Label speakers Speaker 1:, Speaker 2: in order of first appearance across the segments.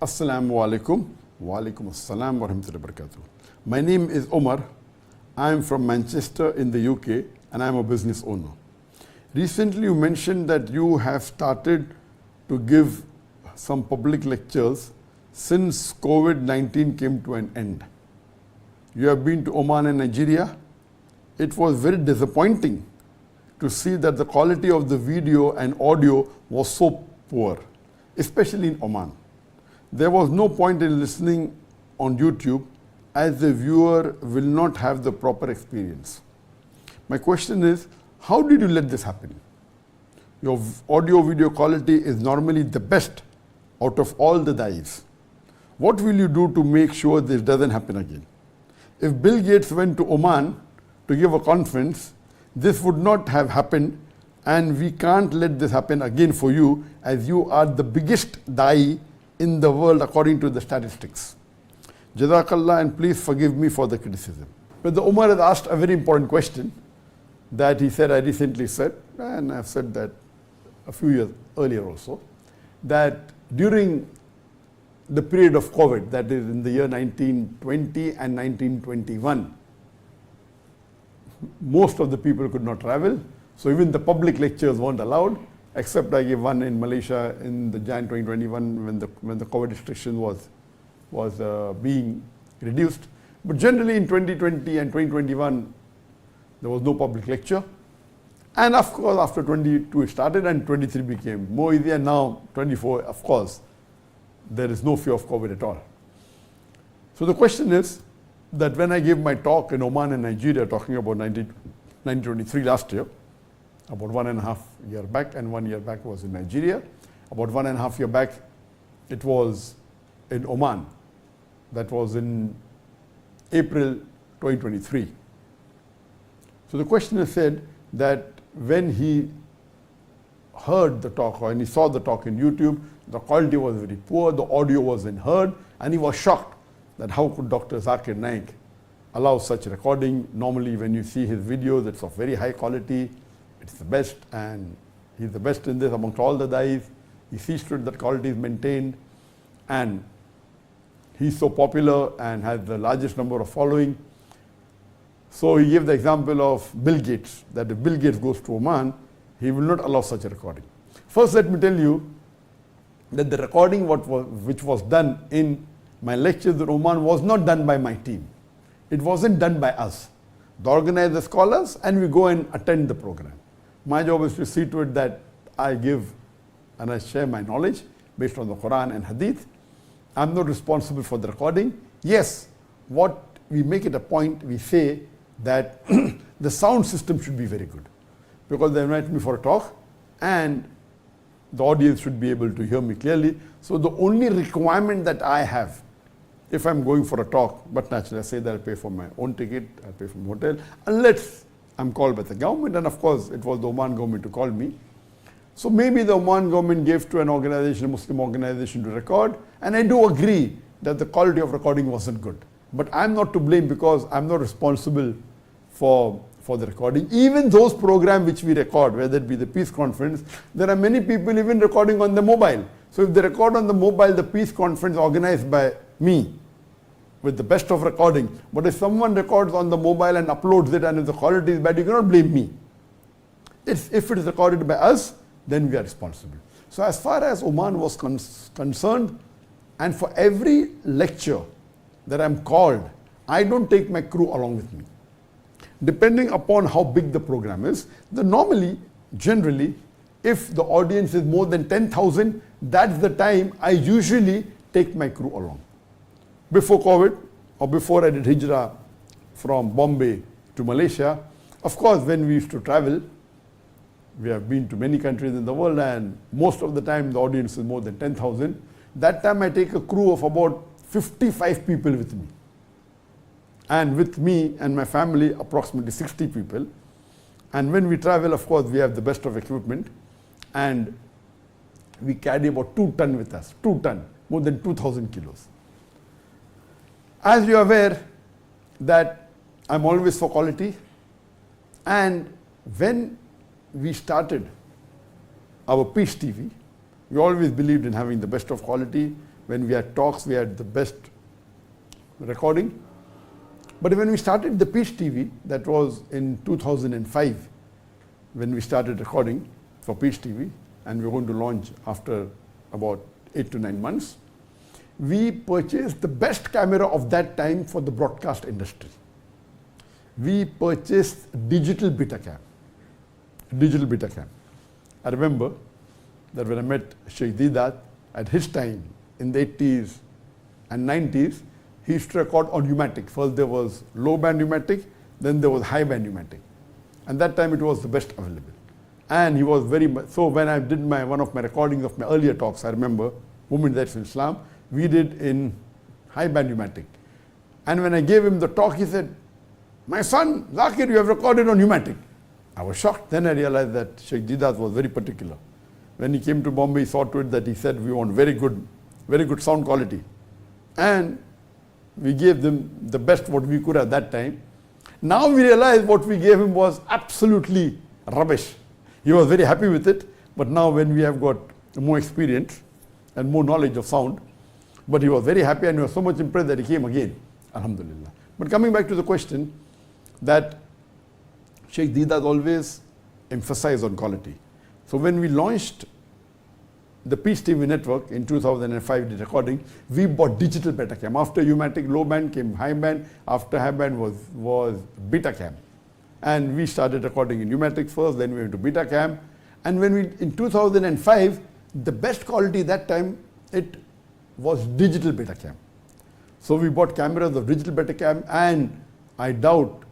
Speaker 1: Assalamu alaikum. Wa alaikum assalam wa rahmatullahi wa barakatuh. My name is Omar. I am from Manchester in the UK and I am a business owner. Recently you mentioned that you have started to give some public lectures since COVID-19 came to an end. You have been to Oman and Nigeria. It was very disappointing to see that the quality of the video and audio was so poor, especially in Oman. There was no point in listening on YouTube as the viewer will not have the proper experience. My question is, how did you let this happen? Your audio video quality is normally the best out of all the dives. What will you do to make sure this doesn't happen again? If Bill Gates went to Oman to give a conference, this would not have happened, and we can't let this happen again for you, as you are the biggest da'i in the world according to the statistics. Jazakallah, and please forgive me for the criticism. But the Umar has asked a very important question that he said, I recently said, and I've said that a few years earlier also, that during the period of COVID, that is in the year 1920 and 1921, most of the people could not travel, so even the public lectures weren't allowed, except I gave one in Malaysia in the Jan 2021 when the COVID restriction was being reduced. But generally in 2020 and 2021, there was no public lecture. And of course, after 22 it started and 23 became more easy, and now 24, of course, there is no fear of COVID at all. So the question is that when I gave my talk in Oman and Nigeria, talking about 1923 last year, about 1.5 years back, and 1 year back was in Nigeria. About 1.5 years back, it was in Oman. That was in April 2023. So the questioner said that when he heard the talk, or when he saw the talk in YouTube, the quality was very poor, the audio wasn't heard, and he was shocked that how could Dr. Zakir Naik allow such recording. Normally when you see his videos, it's of very high quality. It's the best, and he's the best in this amongst all the da'is. He sees to it that quality is maintained, and he's so popular and has the largest number of following. So he gave the example of Bill Gates, that if Bill Gates goes to Oman, he will not allow such a recording. First, let me tell you that the recording which was done in my lectures in Oman was not done by my team. It wasn't done by us. The organizer scholars, and we go and attend the program. My job is to see to it that I give and I share my knowledge based on the Quran and Hadith. I'm not responsible for the recording. Yes, what we make it a point, we say that the sound system should be very good, because they invite me for a talk and the audience should be able to hear me clearly. So the only requirement that I have, if I'm going for a talk, but naturally I say that I pay for my own ticket, I pay for my hotel, unless I'm called by the government, and of course it was the Oman government who called me. So maybe the Oman government gave to an organization, a Muslim organization, to record, and I do agree that the quality of recording wasn't good. But I'm not to blame, because I'm not responsible for the recording. Even those programs which we record, whether it be the peace conference, there are many people even recording on the mobile. So if they record on the mobile, the peace conference organized by me, with the best of recording, but if someone records on the mobile and uploads it and if the quality is bad, you cannot blame me. If it is recorded by us, then we are responsible. So as far as Oman was concerned, and for every lecture that I'm called, I don't take my crew along with me. Depending upon how big the program is, generally, if the audience is more than 10,000, that's the time I usually take my crew along. Before COVID, or before I did Hijrah from Bombay to Malaysia, of course when we used to travel, we have been to many countries in the world, and most of the time the audience is more than 10,000. That time I take a crew of about 55 people with me. And with me and my family, approximately 60 people. And when we travel, of course, we have the best of equipment, and we carry about 2 tons with us, 2 tons, more than 2,000 kilos. As you are aware that I'm always for quality, and when we started our Peace TV, we always believed in having the best of quality. When we had talks, we had the best recording. But when we started the Peach TV, that was in 2005, when we started recording for Peach TV, and we were going to launch after about 8 to 9 months, we purchased the best camera of that time for the broadcast industry. We purchased digital Betacam. Digital Betacam. I remember that when I met Sheikh Deedat, at his time, in the 80s and 90s, he used to record on pneumatic. First there was low band pneumatic, then there was high band pneumatic. And that time it was the best available. And he was very much, so when I did one of my recordings of my earlier talks, I remember, Women's Rights in Islam, we did in high band pneumatic. And when I gave him the talk, he said, "My son, Zakir, you have recorded on pneumatic." I was shocked. Then I realized that Sheikh Deedat was very particular. When he came to Bombay, he saw to it that he said, "We want very good sound quality." And we gave them the best what we could at that time. Now we realize what we gave him was absolutely rubbish. He was very happy with it, but now when we have got more experience and more knowledge of sound, but he was very happy and he was so much impressed that he came again, alhamdulillah. But coming back to the question, that Sheikh Deedat always emphasized on quality. So when we launched the Peach TV network in 2005, the recording, we bought digital Betacam. After pneumatic low band came high band, after high band was Betacam. And we started recording in pneumatic first, then we went to Betacam. And when we, in 2005, the best quality that time, it was digital Betacam. So we bought cameras of digital Betacam, and I doubt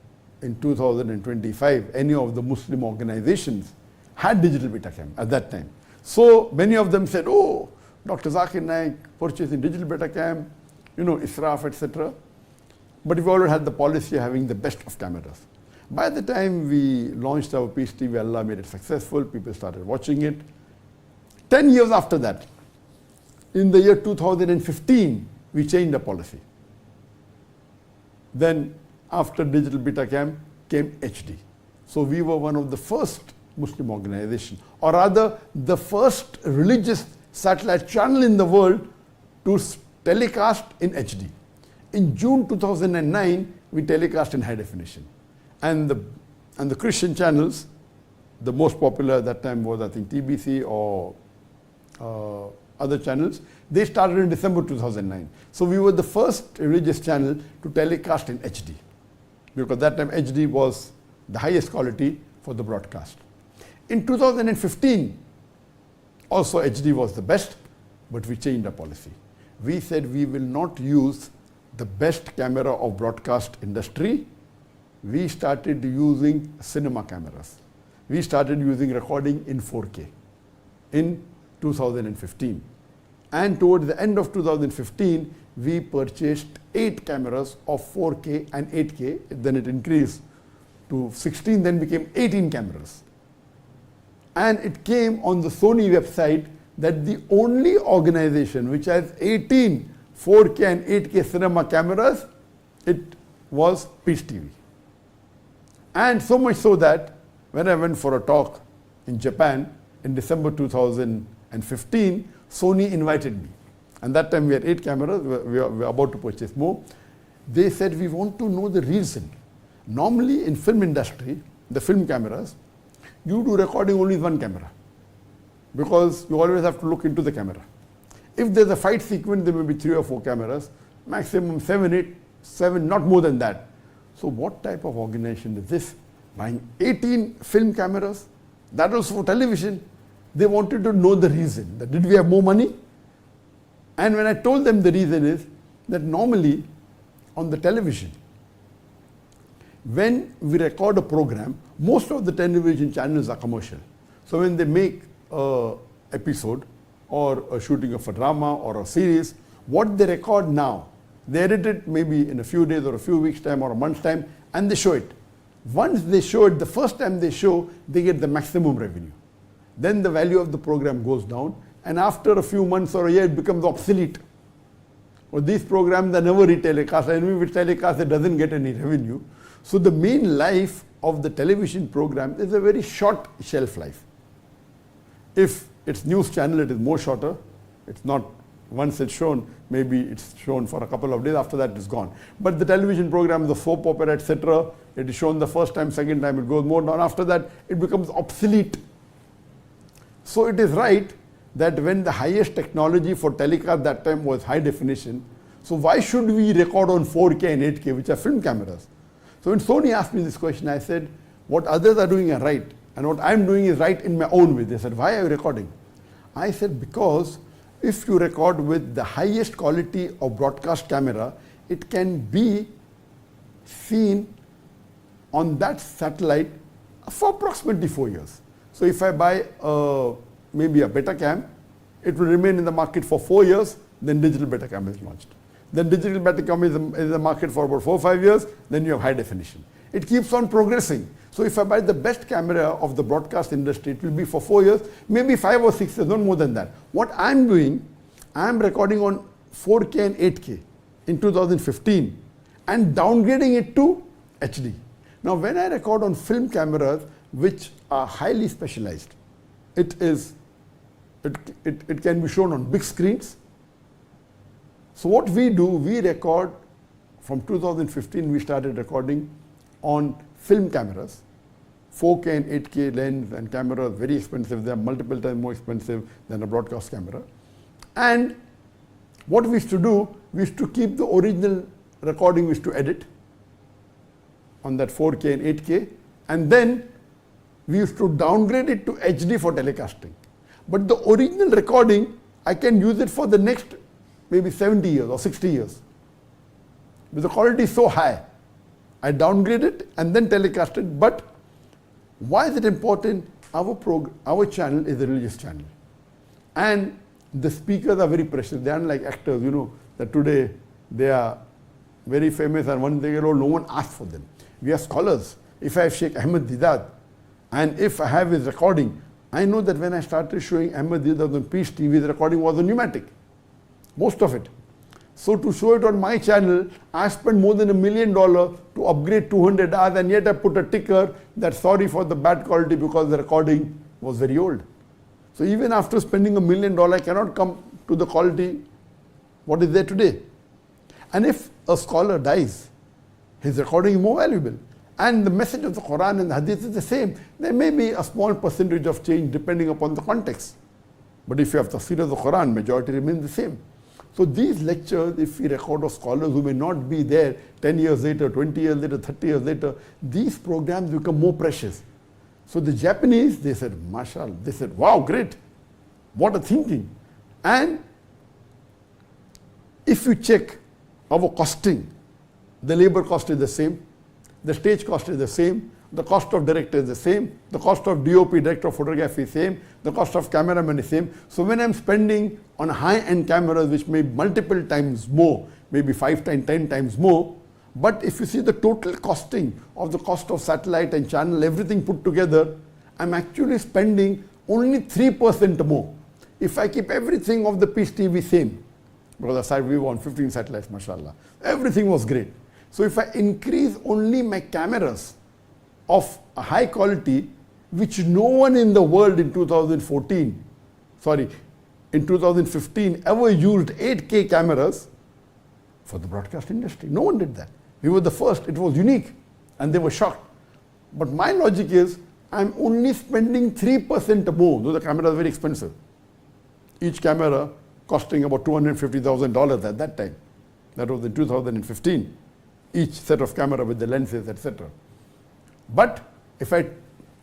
Speaker 1: in 2025 any of the Muslim organizations had digital Betacam at that time. So many of them said, "Oh, Dr. Zakir Naik purchasing digital Betacam, israf, etc." But we already had the policy of having the best of cameras. By the time we launched our Peach TV, Allah made it successful, people started watching it. 10 years after that, in the year 2015, we changed the policy. Then after digital Betacam came HD. So we were one of the first Muslim organization, or rather the first religious satellite channel in the world to telecast in HD. In June 2009, we telecast in high definition. And the Christian channels, the most popular at that time was, I think, TBC or other channels, they started in December 2009. So we were the first religious channel to telecast in HD, because that time HD was the highest quality for the broadcast. In 2015, also HD was the best, but we changed our policy. We said we will not use the best camera of broadcast industry. We started using cinema cameras. We started using recording in 4K in 2015. And towards the end of 2015, we purchased 8 cameras of 4K and 8K. Then it increased to 16, then became 18 cameras. And it came on the Sony website that the only organization which has 18 4K and 8K cinema cameras, it was Peach TV. And so much so that when I went for a talk in Japan in December 2015, Sony invited me. And that time we had 8 cameras, we were about to purchase more. They said, "We want to know the reason. Normally in film industry, the film cameras, you do recording only with 1 camera, because you always have to look into the camera. If there's a fight sequence, there may be 3 or 4 cameras, maximum 7, 8, 7, not more than that. So what type of organization is this? Buying 18 film cameras, that was for television." They wanted to know the reason. That did we have more money? And when I told them the reason is that normally on the television, when we record a program, most of the television channels are commercial. So when they make an episode or a shooting of a drama or a series, what they record now, they edit it maybe in a few days or a few weeks' time or a month's time, and they show it. Once they show it, the first time they show, they get the maximum revenue. Then the value of the program goes down, and after a few months or a year, it becomes obsolete. Or these programs are never re-telecast, and if it's telecast, it doesn't get any revenue. So the main life of the television program is a very short shelf life. If it's news channel, it is more shorter. It's not once it's shown, maybe it's shown for a couple of days, after that it's gone. But the television program, the soap opera, etc., it is shown the first time, second time, it goes more down. After that, it becomes obsolete. So it is right that when the highest technology for telecast that time was high definition, so why should we record on 4K and 8K, which are film cameras? So when Sony asked me this question, I said, what others are doing are right, and what I'm doing is right in my own way. They said, why are you recording? I said, because if you record with the highest quality of broadcast camera, it can be seen on that satellite for approximately 4 years. So if I buy maybe a Betacam, it will remain in the market for 4 years, then digital Betacam is launched. Then digital Betacam is in the market for about 4 or 5 years, then you have high definition. It keeps on progressing. So if I buy the best camera of the broadcast industry, it will be for 4 years, maybe 5 or 6 years, not more than that. What I'm doing, I'm recording on 4K and 8K in 2015 and downgrading it to HD. Now when I record on film cameras, which are highly specialized, it can be shown on big screens. So what we do, we record, from 2015 we started recording on film cameras, 4K and 8K lens and cameras, very expensive. They are multiple times more expensive than a broadcast camera. And what we used to do, we used to keep the original recording, we used to edit on that 4K and 8K, and then we used to downgrade it to HD for telecasting. But the original recording, I can use it for the next maybe 70 years or 60 years. Because the quality is so high. I downgrade it and then telecast it. But why is it important? Our channel is a religious channel. And the speakers are very precious. They aren't like actors, you know, that today they are very famous and 1 year old, no one asks for them. We are scholars. If I have Sheikh Ahmed Didat and if I have his recording, I know that when I started showing Ahmed Didat on Peace TV, the recording was on pneumatic, most of it. So to show it on my channel, I spent more than $1 million to upgrade 200 hours, and yet I put a ticker that sorry for the bad quality because the recording was very old. So even after spending $1 million, I cannot come to the quality what is there today. And if a scholar dies, his recording is more valuable. And the message of the Quran and the Hadith is the same. There may be a small percentage of change depending upon the context. But if you have tafsir of the Quran, majority remains the same. So these lectures, if we record of scholars who may not be there 10 years later, 20 years later, 30 years later, these programs become more precious. So the Japanese, they said, mashallah, they said, wow, great, what a thinking. And if you check our costing, the labor cost is the same, the stage cost is the same, the cost of director is the same, the cost of DOP, director of photography is same, the cost of cameraman is same. So when I'm spending on high-end cameras, which may be multiple times more, maybe 5 times, 10 times more, but if you see the total costing of the cost of satellite and channel, everything put together, I'm actually spending only 3% more. If I keep everything of the Peace TV same, because we were on 15 satellites, mashallah, everything was great. So if I increase only my cameras of a high quality, which no one in the world in 2015 ever used 8K cameras for the broadcast industry. No one did that. We were the first. It was unique and they were shocked. But my logic is, I'm only spending 3% more, though the cameras are very expensive. Each camera costing about $250,000 at that time. That was in 2015. Each set of camera with the lenses, etc. But if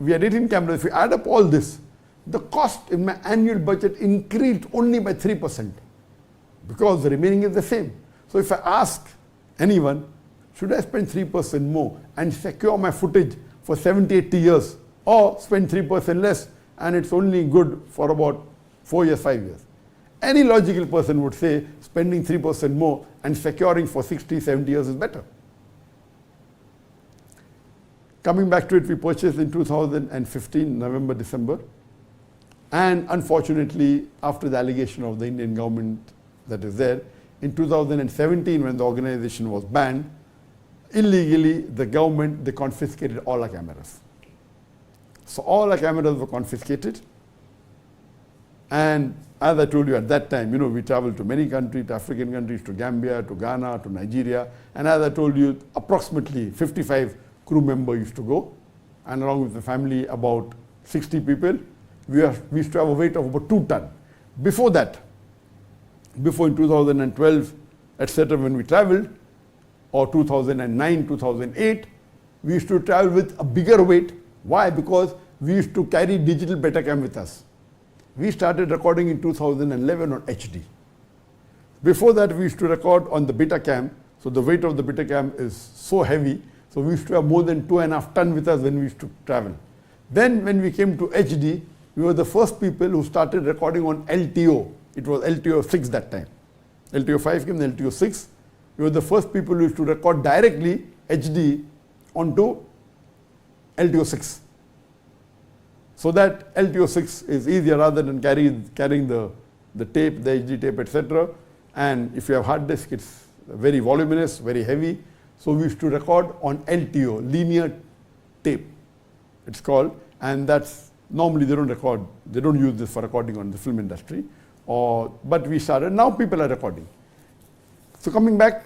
Speaker 1: we had 18 cameras, if we add up all this, the cost in my annual budget increased only by 3% because the remaining is the same. So if I ask anyone, should I spend 3% more and secure my footage for 70, 80 years, or spend 3% less and it's only good for about 4 years, 5 years? Any logical person would say spending 3% more and securing for 60, 70 years is better. Coming back to it, we purchased in 2015, November, December. And unfortunately, after the allegation of the Indian government that is there, in 2017, when the organization was banned, illegally, the government, they confiscated all our cameras. So all our cameras were confiscated. And as I told you at that time, we traveled to many countries, to African countries, to Gambia, to Ghana, to Nigeria. And as I told you, approximately 55 crew members used to go. And along with the family, about 60 people. We used to have a weight of about 2 tons. Before that, before in 2012, etc., when we traveled, or 2009, 2008, we used to travel with a bigger weight. Why? Because we used to carry digital Betacam with us. We started recording in 2011 on HD. Before that, we used to record on the Betacam. So the weight of the Betacam is so heavy. So we used to have more than 2.5 tons with us when we used to travel. Then when we came to HD, we were the first people who started recording on LTO. It was LTO 6 that time. LTO 5 came, then LTO 6. We were the first people who used to record directly HD onto LTO 6. So that LTO 6 is easier rather than carrying the tape, the HD tape, etc. And if you have hard disk, it's very voluminous, very heavy. So we used to record on LTO, linear tape, it's called. And that's, normally they don't use this for recording on the film industry. But we started, now people are recording. So coming back,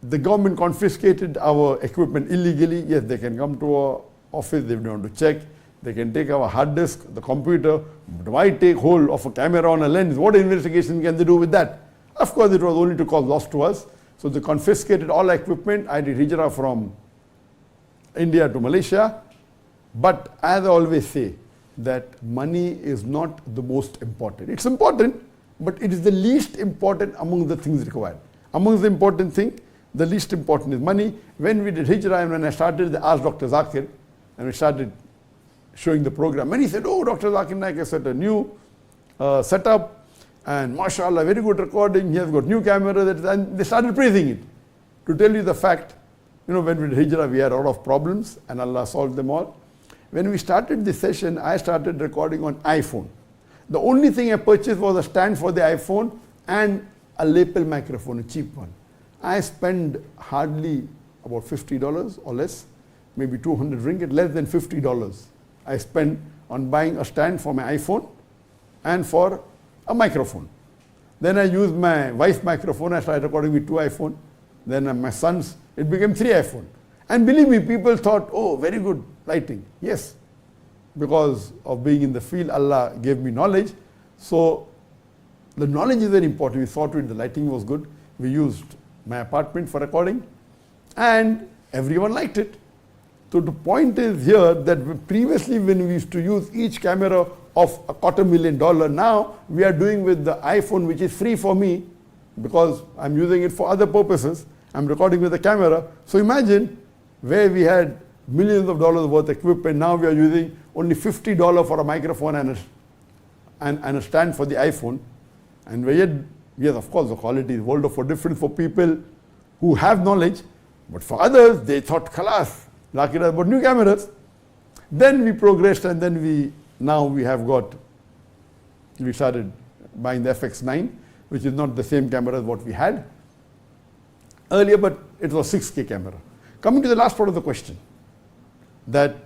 Speaker 1: the government confiscated our equipment illegally. Yes, they can come to our office, they want to check. They can take our hard disk, the computer. But why take hold of a camera on a lens? What investigation can they do with that? Of course, it was only to cause loss to us. So they confiscated all our equipment. I did hijrah from India to Malaysia. But as I always say, that money is not the most important. It's important, but it is the least important among the things required. Among the important things, the least important is money. When we did hijrah and when I started, they asked Dr. Zakir, and we started showing the program. And he said, oh, Dr. Zakir Naik has set a new setup, and mashallah, very good recording. He has got new cameras, and they started praising it. To tell you the fact, when we did hijrah, we had a lot of problems, and Allah solved them all. When we started this session, I started recording on iPhone. The only thing I purchased was a stand for the iPhone and a lapel microphone, a cheap one. I spent hardly about $50 or less, maybe 200 ringgit, less than $50. I spent on buying a stand for my iPhone and for a microphone. Then I used my wife's microphone. I started recording with 2 iPhones. Then my son's, it became 3 iPhones. And believe me, people thought, oh, very good lighting. Yes, because of being in the field, Allah gave me knowledge. So the knowledge is very important. We saw to it the lighting was good. We used my apartment for recording, and everyone liked it. So the point is here that previously when we used to use each camera of $250,000, now we are doing with the iPhone, which is free for me because I'm using it for other purposes. I'm recording with the camera. So imagine where we had millions of dollars worth of equipment, now we are using only $50 for a microphone and a stand for the iPhone. And yet, yes, of course, the quality is world of different for people who have knowledge, but for others, they thought, khalas, Zakir has got new cameras. Then we progressed, and then we started buying the FX9, which is not the same camera as what we had earlier, but it was 6K camera. Coming to the last part of the question, that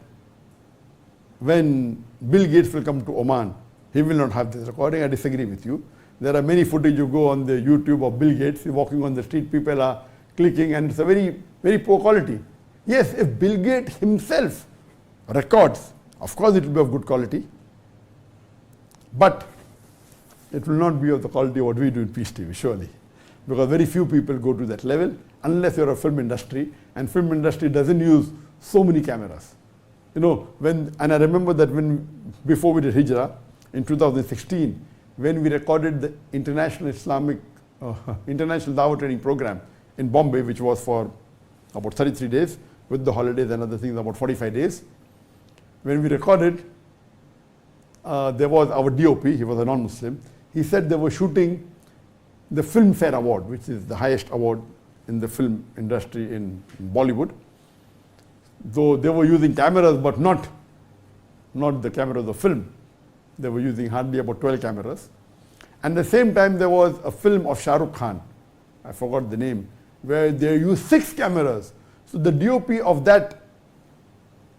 Speaker 1: when Bill Gates will come to Oman, he will not have this recording. I disagree with you. There are many footage you go on the YouTube of Bill Gates, he's walking on the street, people are clicking, and it's a very, very poor quality. Yes, if Bill Gates himself records, of course it will be of good quality, but it will not be of the quality of what we do in Peace TV, surely. Because very few people go to that level, unless you're a film industry, and film industry doesn't use so many cameras. And I remember that before we did hijrah, in 2016, when we recorded the International Dawah Training Program in Bombay, which was for about 33 days, with the holidays and other things, about 45 days. When we recorded, there was our DOP, he was a non-Muslim. He said they were shooting the Filmfare Award, which is the highest award in the film industry in Bollywood. Though they were using cameras, but not the cameras of film. They were using hardly about 12 cameras. And at the same time, there was a film of Shah Rukh Khan, I forgot the name, where they used 6 cameras. So the DOP of that,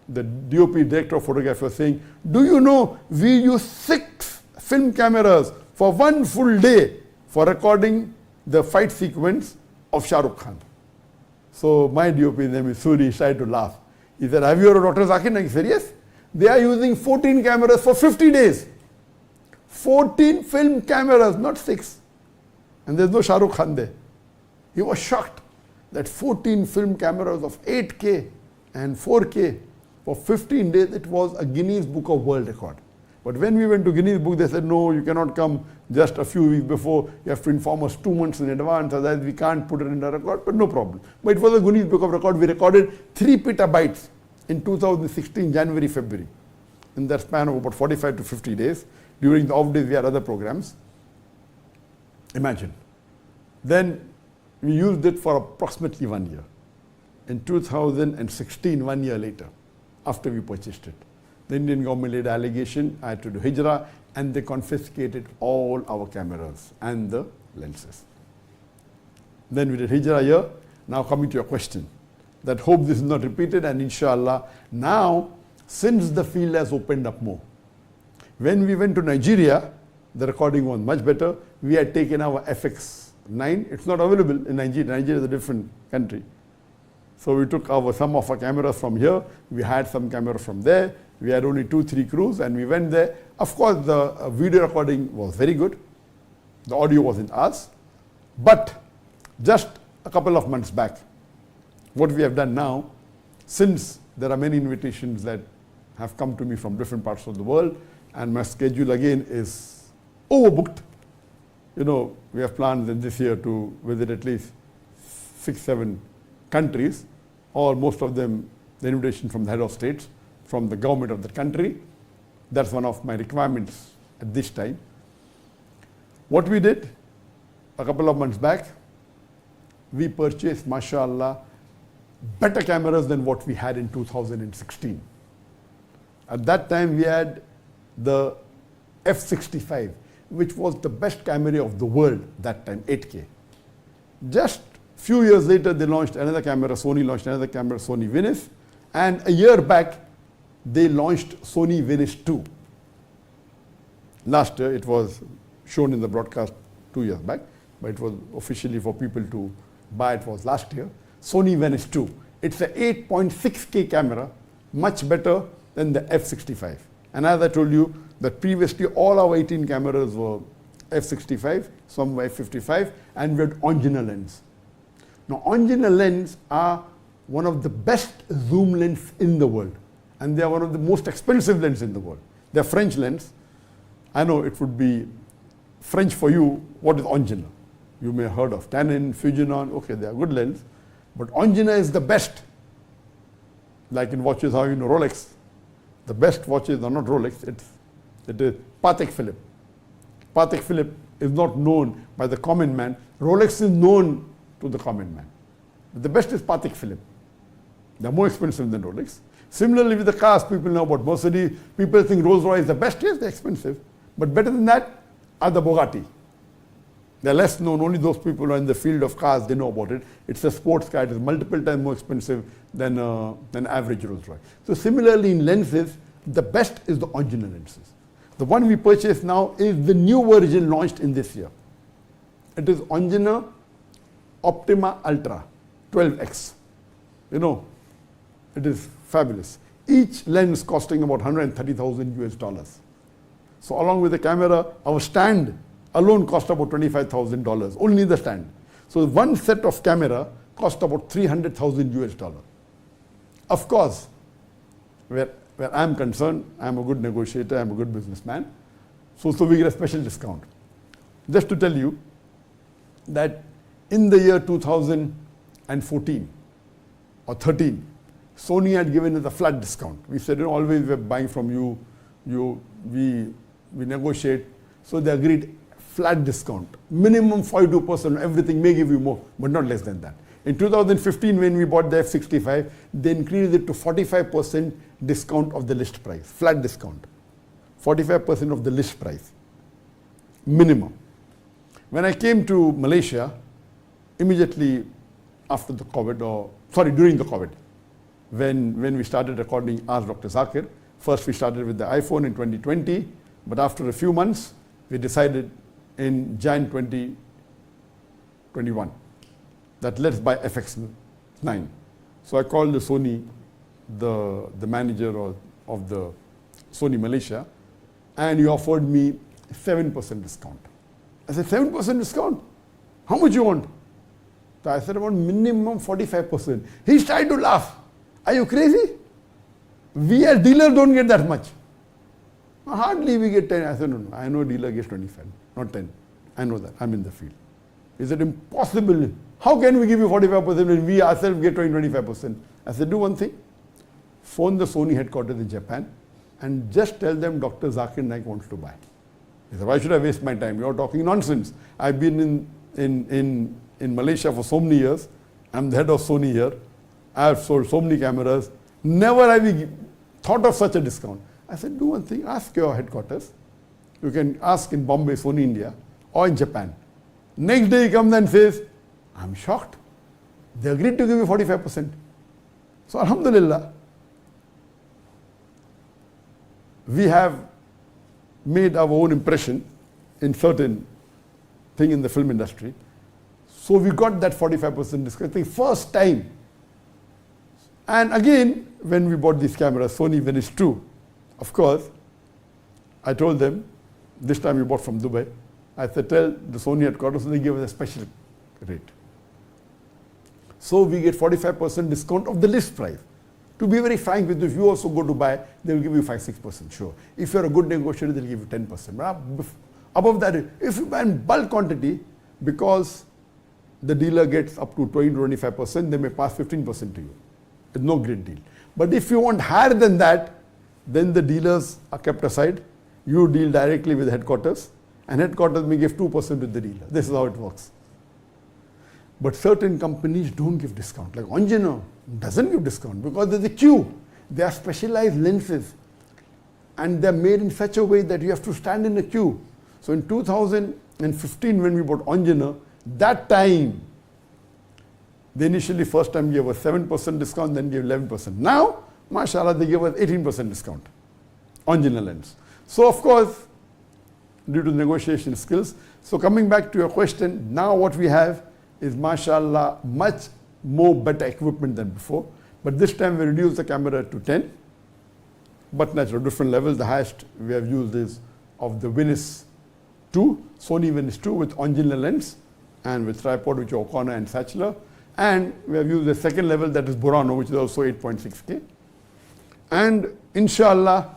Speaker 1: the DOP, director of photography, was saying, do you know we use six film cameras for one full day for recording the fight sequence of Shah Rukh Khan. So my DOP name is Suri, tried to laugh. He said, have you heard of Dr. Zakir? I said, yes. They are using 14 cameras for 50 days. 14 film cameras, not 6. And there's no Shah Rukh Khan there. He was shocked that 14 film cameras of 8K and 4K for 15 days, it was a Guinness Book of World Record. But when we went to Guinness Book, they said, no, you cannot come just a few weeks before. You have to inform us 2 months in advance, otherwise we can't put it in the record, but no problem. But it was a Guinness Book of Record. We recorded 3 petabytes in 2016, January, February. In that span of about 45 to 50 days. During the off days, we had other programs. Imagine. Then we used it for approximately 1 year. In 2016, 1 year later, after we purchased it, the Indian government laid allegation, I had to do hijrah, and they confiscated all our cameras and the lenses. Then we did hijrah here. Now coming to your question, that hope this is not repeated, and inshallah, now since the field has opened up more. When we went to Nigeria, the recording was much better. We had taken our FX9. It's not available in Nigeria. Nigeria is a different country. So we took some of our cameras from here. We had some cameras from there. We had only 2-3 crews, and we went there. Of course, the video recording was very good. The audio wasn't ours. But just a couple of months back, what we have done now, since there are many invitations that have come to me from different parts of the world, and my schedule again is overbooked. You know, we have planned this year to visit at least 6-7 countries, or most of them, the invitation from the head of states, from the government of the country. That's one of my requirements at this time. What we did a couple of months back, we purchased, mashallah, better cameras than what we had in 2016. At that time, we had the F65, which was the best camera of the world that time, 8K. Just few years later, they launched another camera, Sony launched another camera, Sony Venice, and a year back, they launched Sony Venice 2. Last year, it was shown in the broadcast 2 years back, but it was officially for people to buy, it was last year. Sony Venice 2. It's a 8.6K camera, much better than the F65. And as I told you, that previously all our 18 cameras were F65, some were F55, and we had Angina lens. Now, Angina lens are one of the best zoom lens in the world, and they are one of the most expensive lens in the world. They're French lens. I know it would be French for you. What is Angina? You may have heard of Canon, Fujinon. Okay, they are good lens, but Angina is the best. Like in watches, how you know Rolex. The best watches are not Rolex. It is Patek Philippe. Patek Philippe is not known by the common man. Rolex is known to the common man. But the best is Patek Philippe. They are more expensive than Rolex. Similarly with the cars, people know about Mercedes. People think Rolls Royce is the best. Yes, they're expensive. But better than that are the Bugatti. They're less known. Only those people who are in the field of cars, they know about it. It's a sports car. It is multiple times more expensive than average Rolls Royce. So similarly in lenses, the best is the Angina lenses. The one we purchased now is the new version launched in this year. It is Angina Optima Ultra 12X. You know, it is fabulous. Each lens costing about 130,000 US dollars. So along with the camera, our stand alone cost about $25,000, only the stand. So one set of camera cost about 300,000 US dollars. Of course, where I'm concerned, I'm a good negotiator, I'm a good businessman. So we get a special discount. Just to tell you that in the year 2014 or 13, Sony had given us a flat discount. We said, you know, always we're buying from you, we negotiate. So they agreed flat discount, minimum 42%, everything, may give you more, but not less than that. In 2015, when we bought the F65, they increased it to 45% discount of the list price, flat discount, 45% of the list price, minimum. When I came to Malaysia, immediately after the COVID, during the COVID, when we started recording Ask Dr. Zakir, first we started with the iPhone in 2020, but after a few months, we decided in Jan 2021 that let's buy FX9. So I called the Sony, the manager of the Sony Malaysia, and he offered me 7% discount. I said, 7% discount? How much you want? So I said, about minimum 45%. He started to laugh. Are you crazy? We as dealers don't get that much. Hardly we get 10. I said, no, I know dealer gets 25, not 10. I know that, I'm in the field. He said, impossible. How can we give you 45% when we ourselves get 25%? I said, do one thing. Phone the Sony headquarters in Japan and just tell them Dr. Zakir Naik wants to buy. He said, why should I waste my time? You're talking nonsense. I've been in Malaysia for so many years. I'm the head of Sony here. I have sold so many cameras. Never have we thought of such a discount. I said, do one thing, ask your headquarters. You can ask in Bombay, Sony India, or in Japan. Next day he comes and says, I'm shocked. They agreed to give you 45%. So Alhamdulillah, we have made our own impression in certain thing in the film industry. So we got that 45% discount, I think first time. And again, when we bought these cameras, Sony Venice 2, of course, I told them, this time we bought from Dubai, I said, tell the Sony headquarters, so they give us a special rate. So we get 45% discount of the list price. To be very frank with you, if you also go to buy, they will give you 5-6%, sure. If you're a good negotiator, they'll give you 10%. But above that, if you buy in bulk quantity, because the dealer gets up to 20-25%, they may pass 15% to you. It's no great deal. But if you want higher than that, then the dealers are kept aside. You deal directly with headquarters, and headquarters may give 2% to the dealer. This is how it works. But certain companies don't give discount. Like Angina doesn't give discount because there's a queue. They are specialized lenses, and they're made in such a way that you have to stand in a queue. So in 2015, when we bought Angina, that time, they initially first time gave us 7% discount, then gave 11%. Now, mashallah, they give us 18% discount on Angina lens. So of course, due to negotiation skills. So coming back to your question, now what we have is mashallah much more better equipment than before. But this time we reduced the camera to 10, but naturally different levels. The highest we have used is of the Venice 2, Sony Venice 2 with Angina lens and with tripod, which is O'Connor and Satchler. And we have used the second level, that is Burano, which is also 8.6K. And inshallah,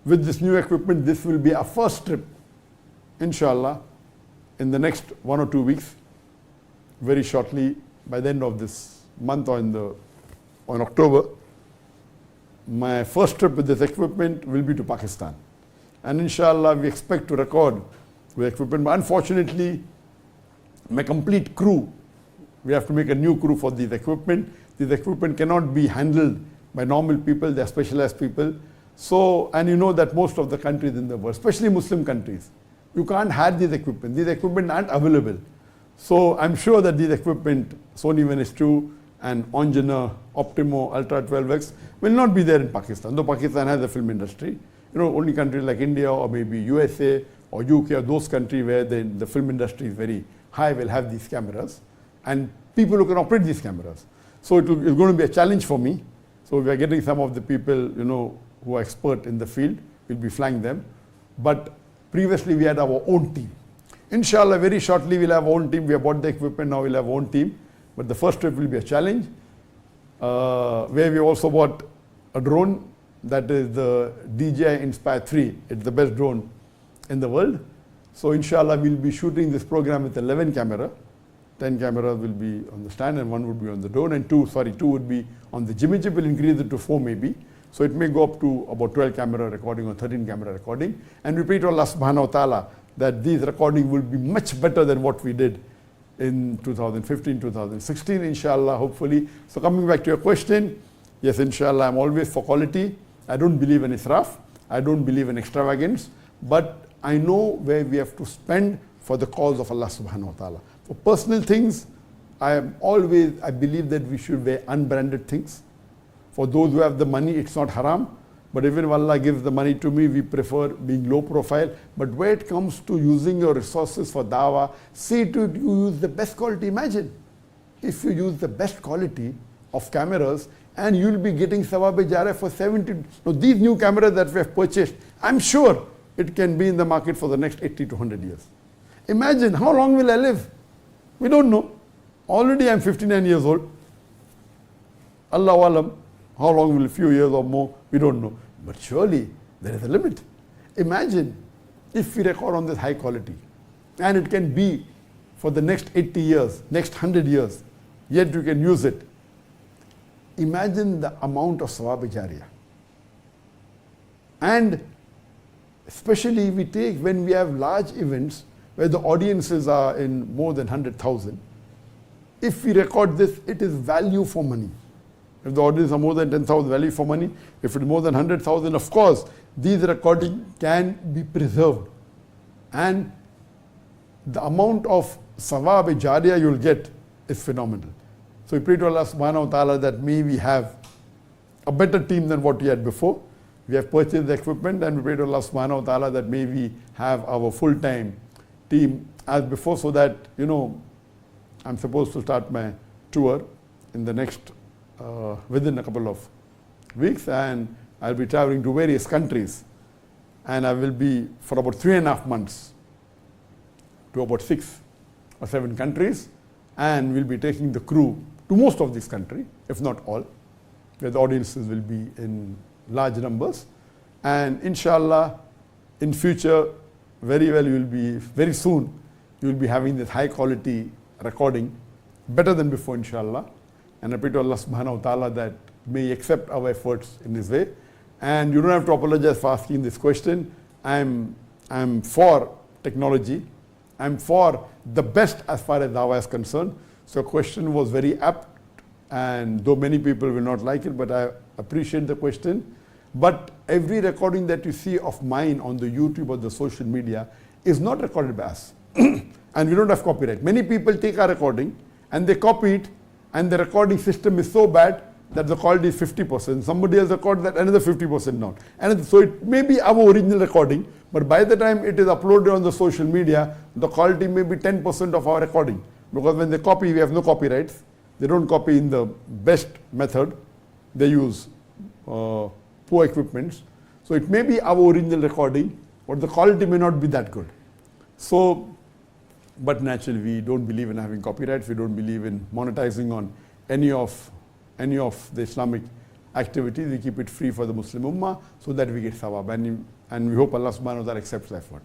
Speaker 1: with this new equipment, this will be our first trip, inshallah, in the next 1 or 2 weeks, very shortly, by the end of this month or on October. My first trip with this equipment will be to Pakistan. And inshallah, we expect to record with equipment. But unfortunately, my complete crew, we have to make a new crew for these equipment. These equipment cannot be handled by normal people, they are specialized people. So, and you know that most of the countries in the world, especially Muslim countries, you can't have these equipment. These equipment aren't available. So I'm sure that these equipment, Sony Venice 2 and Angina, Optimo, Ultra 12X, will not be there in Pakistan. Though Pakistan has a film industry, you know, only countries like India or maybe USA or UK or those countries where the film industry is very high will have these cameras and people who can operate these cameras. So it's going to be a challenge for me. So we are getting some of the people, you know, who are expert in the field. We'll be flying them. But previously we had our own team. Inshallah, very shortly we'll have our own team. We have bought the equipment, now we'll have our own team. But the first trip will be a challenge, where we also bought a drone, that is the DJI Inspire 3. It's the best drone in the world. So inshallah, we'll be shooting this program with 11 camera. 10 cameras will be on the stand and 1 would be on the drone, and 2 would be on the Jimmy chip. We'll increase it to 4 maybe. So it may go up to about 12 camera recording or 13 camera recording. And we pray to Allah subhanahu wa ta'ala that these recording will be much better than what we did in 2015, 2016, inshallah, hopefully. So coming back to your question, yes, inshallah, I'm always for quality. I don't believe in israf. I don't believe in extravagance. But I know where we have to spend for the cause of Allah subhanahu wa ta'ala. For personal things, I believe that we should wear unbranded things. For those who have the money, it's not haram. But even if Allah gives the money to me, we prefer being low profile. But when it comes to using your resources for dawah, see to it you use the best quality. Imagine if you use the best quality of cameras and you'll be getting s.a.w for 70. Now these new cameras that we have purchased, I'm sure it can be in the market for the next 80 to 100 years. Imagine how long will I live? We don't know. Already I'm 59 years old. Allahu alam, how long will a few years or more? We don't know. But surely there is a limit. Imagine if we record on this high quality and it can be for the next 80 years, next 100 years, yet you can use it. Imagine the amount of s.a.w jariyah. And especially we take when we have large events where the audiences are in more than 100,000. If we record this, it is value for money. If the audience are more than 10,000, value for money. If it is more than 100,000, of course, these recordings can be preserved. And the amount of s.a.w jariyah you will get is phenomenal. So we pray to Allah subhanahu wa ta'ala that may we have a better team than what we had before. We have purchased the equipment, and we pray to Allah subhanahu wa ta'ala that may we have our full-time team as before, so that, I'm supposed to start my tour in the next within a couple of weeks, and I'll be traveling to various countries, and I will be for about 3.5 months to about 6 or 7 countries, and we'll be taking the crew to most of these countries, if not all, where the audiences will be in large numbers. And inshallah, in future, very soon, you will be having this high quality recording, better than before, inshallah. And I pray to Allah subhanahu wa ta'ala that may He accept our efforts in His way. And you don't have to apologize for asking this question. I'm for technology. I'm for the best as far as dawah is concerned. So the question was very apt, and though many people will not like it, but I appreciate the question. But every recording that you see of mine on the YouTube or the social media is not recorded by us. And we don't have copyright. Many people take our recording and they copy it, and the recording system is so bad that the quality is 50%. Somebody else recorded that, another 50% not. And so it may be our original recording, but by the time it is uploaded on the social media, the quality may be 10% of our recording. Because when they copy, we have no copyrights. They don't copy in the best method. They use poor equipments. So it may be our original recording, but the quality may not be that good. So, but naturally we don't believe in having copyrights. We don't believe in monetizing on any of the Islamic activities. We keep it free for the Muslim Ummah so that we get s.a.w. And we hope Allah subhanahu wa ta'ala accepts the effort.